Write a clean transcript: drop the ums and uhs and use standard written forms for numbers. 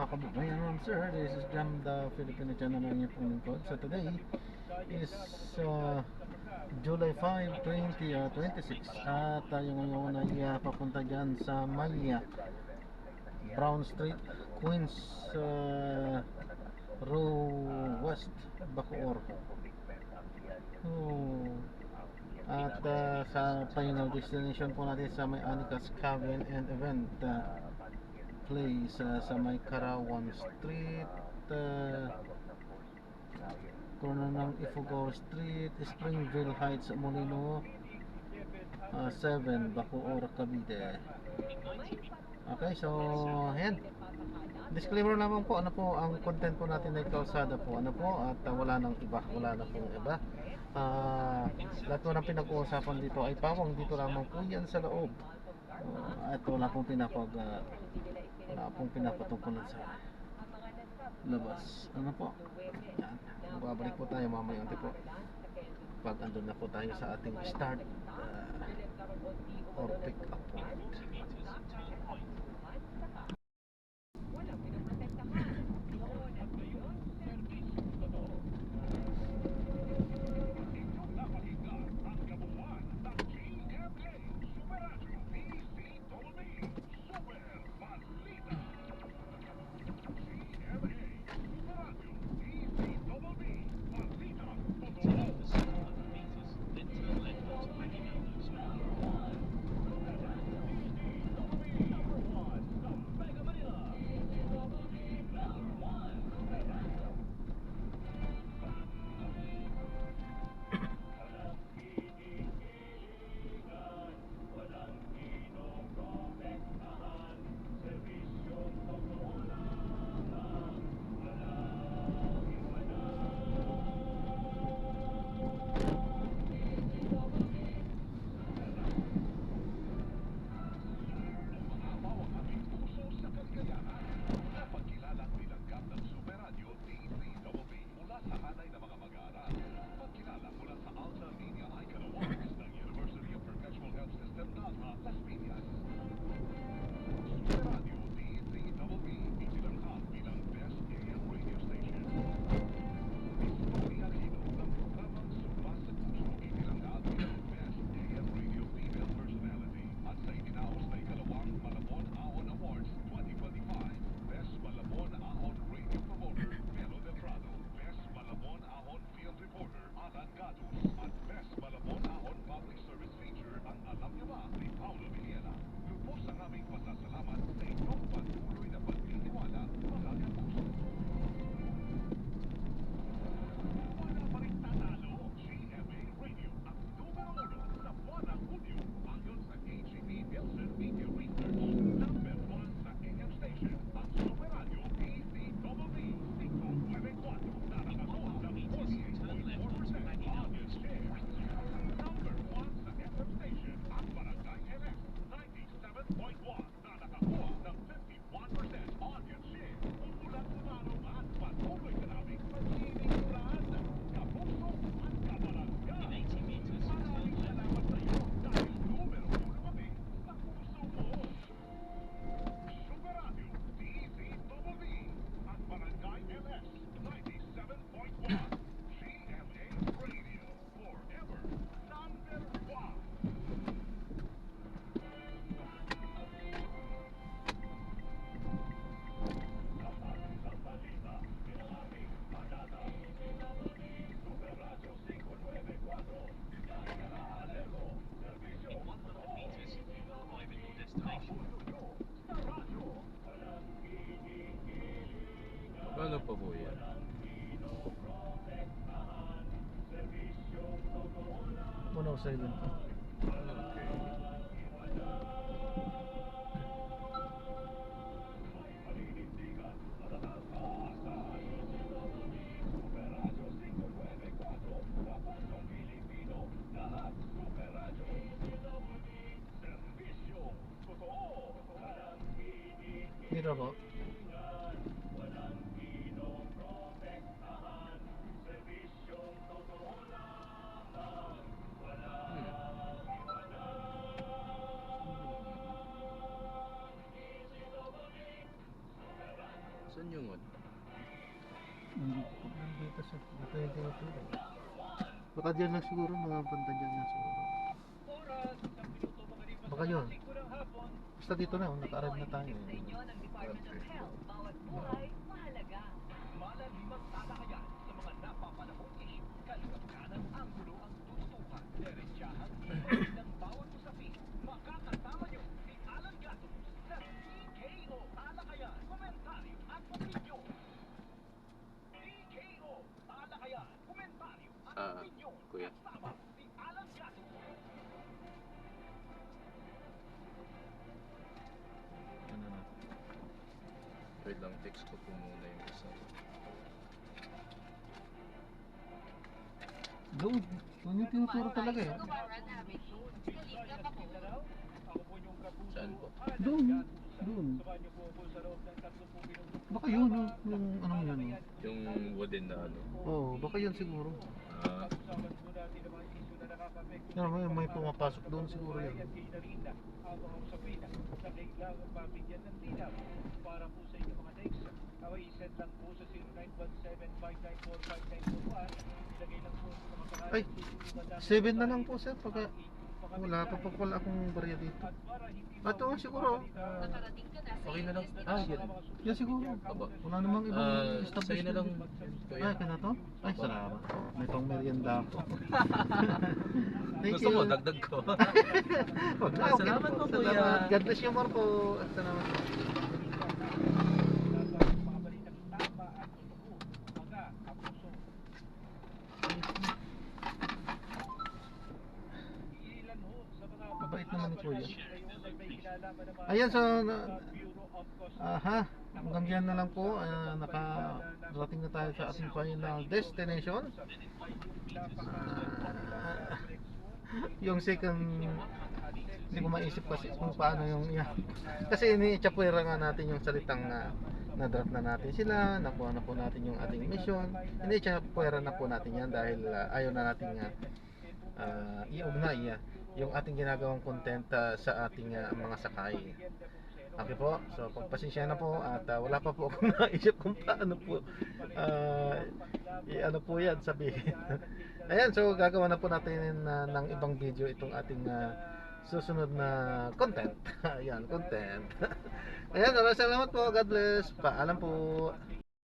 kababayan, ma'am sir, this is Jam, the Filipino channel ng inyong pong lingkod. So today is July 5, 2026 at tayo ngayon ay papunta dyan sa Maya, Brown Street, Queens, Row West, Bacoor. At sa final destination po natin sa may Anika's Cabin and Event place sa may Karawan Street, corner ng Ifugao Street, Springville Heights, Molino 7, Bacoor, Cavite. Okay, so yan. Disclaimer naman po, ano po ang content po natin ay kalsada po, ano po, at wala nang iba, wala na pong iba. Lahat po ng pinag-uusapan dito ay pawang dito lamang po yan sa loob. At wala pong pinapatungkulan sa labas. Ano po? Yan. Babalik po tayo mamaya po pag andun na po tayo sa ating start or pick up point. Ano pa po yan? Puno sa ibon po. Dito po. Saan yung ano? Nandito sa dito yung tinuturo. Baka dyan lang siguro, mga banda dyan lang siguro. Baka yun. Basta dito na, naka-arrive na tayo. Ah, kuya. Ano na. Wait lang, text ko po muna yung isa. Doon yung tinuturo talaga eh. Saan po? Doon. Baka yun, yung anong yun. Yung wooden na ano. Oo, baka yun siguro. Ah, Ano, may pumapasok doon siguro yun. Ay, 7 na lang po sir. Pagka wala pa po pala akong barya dito. Ito nga siguro. okay na lang. Ah, yan. Yan siguro. Aba. Wala namang ibang Sa'yo na establishment. lang. Ay, kaya to? Ay, salamat po. May pang merienda ako. Thank Gusto you. mo, dagdag ko. Wag na, okay Salamat po, kuya. Salamat. God bless you more po. Salamat po. Mabait naman ni Kuya. Ayan, so aha, hanggang dyan na lang po. Nakarating na tayo sa ating final destination. Yung second, hindi ko maisip kasi kung paano yung kasi ini-chapwera nga natin yung salitang na-draft na natin sila, nakuha na po natin yung ating mission. Ini-chapwera na po natin yan dahil ayaw na natin i-ugnay yung ating ginagawang content sa ating mga sakay. Okay po, so pagpasensya na po at wala pa po akong naisip kung paano po ano po yan sabihin. Ayan, so gagawa na po natin ng ibang video itong ating susunod na content. Ayan, content. Ayan, maraming salamat po. God bless. Paalam po.